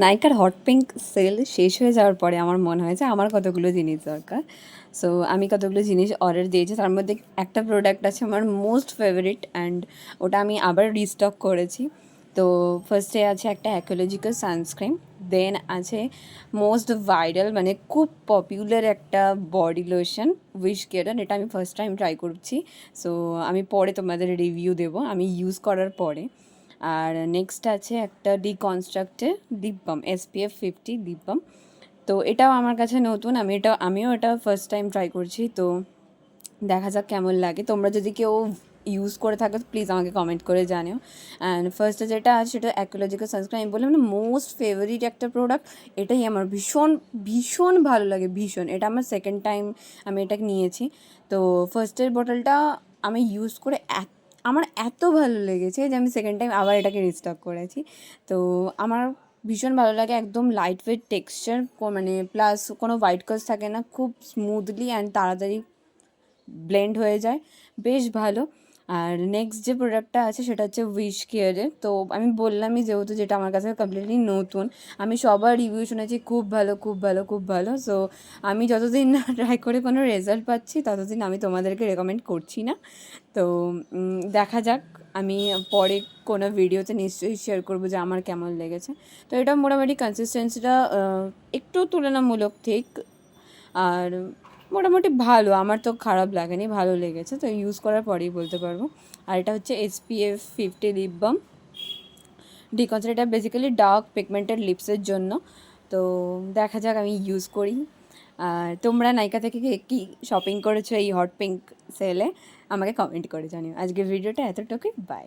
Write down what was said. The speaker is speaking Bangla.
নাইকার হট পিঙ্ক সেল শেষ হয়ে যাওয়ার পরে আমার মনে হয় যে আমার কতগুলো জিনিস দরকার। সো আমি কতগুলো জিনিস অর্ডার দিয়েছি, তার মধ্যে একটা প্রোডাক্ট আছে আমার মোস্ট ফেভারিট অ্যান্ড ওটা আমি আবার রিস্টক করেছি। তো ফার্স্টে আছে একটা অ্যাকোলজিক্যাল সানস্ক্রিন, দেন আছে মোস্ট ভাইরাল মানে খুব পপুলার একটা বডি লোশন উইশ কেয়ার, এটা আমি ফার্স্ট টাইম ট্রাই করছি। সো আমি পরে তোমাদের রিভিউ দেবো আমি ইউজ করার পরে। আর নেক্সট আছে একটা ডিকনস্ট্রাক্টের lip balm, SPF 50 lip balm. তো এটাও আমার কাছে নতুন, আমিও এটা ফার্স্ট টাইম ট্রাই করছি। তো দেখা যাক কেমন লাগে। তোমরা যদি কেউ ইউজ করে থাকো প্লিজ আমাকে কমেন্ট করে জানিও। অ্যান্ড ফার্স্টে যেটা আছে সেটা অ্যাকোলজিক্যাল সানস্ক্রিন, আমি বললাম না মোস্ট ফেভারিট একটা প্রোডাক্ট, এটাই আমার ভীষণ ভীষণ ভালো লাগে, ভীষণ। এটা আমার সেকেন্ড টাইম আমি এটা নিয়েছি। তো ফার্স্টের বোতলটা আমি ইউজ করে আমার এত ভালো লেগেছে যে আমি সেকেন্ড টাইম আবার এটাকে রিস্টক করেছি। তো আমার ভীষণ ভালো লাগে, একদম লাইট ওয়েট টেক্সচার, মানে প্লাস কোনো হোয়াইট কাজ থাকে না, খুব স্মুথলি অ্যান্ড তাড়াতাড়ি ব্লেন্ড হয়ে যায়, বেশ ভালো। আর নেক্সট যে প্রোডাক্টটা আছে সেটা হচ্ছে উইশ কেয়ারের। তো আমি বললামই যেহেতু যেটা আমার কাছে কমপ্লিটলি নতুন, আমি সবার রিভিউ শুনেছি খুব ভালো খুব ভালো খুব ভালো। সো আমি যতদিন না ট্রাই করে কোনো রেজাল্ট পাচ্ছি ততদিন আমি তোমাদেরকে রেকমেন্ড করছি না। তো দেখা যাক, আমি পরে কোনো ভিডিওতে নিশ্চয়ই শেয়ার করবো যে আমার কেমন লেগেছে। তো এটা মোটামুটি কনসিস্টেন্সিটা একটু তুলনামূলক ঠিক, আর মোটামুটি ভালো, আমার তো খারাপ লাগেনি, ভালো লেগেছে। তো ইউজ করার পরেই বলতে পারবো। আর এটা হচ্ছে SPF 50 লিপ বাম ডিকনসিলার, এটা বেসিক্যালি ডার্ক পিগমেন্টেড লিপসের জন্য। তো দেখা যাক, আমি ইউজ করি। আর তোমরা নাইকা থেকে কী শপিং করেছো এই হট পিঙ্ক সেলে আমাকে কমেন্ট করে জানিও। আজকের ভিডিওটা এতটুকুই, বাই।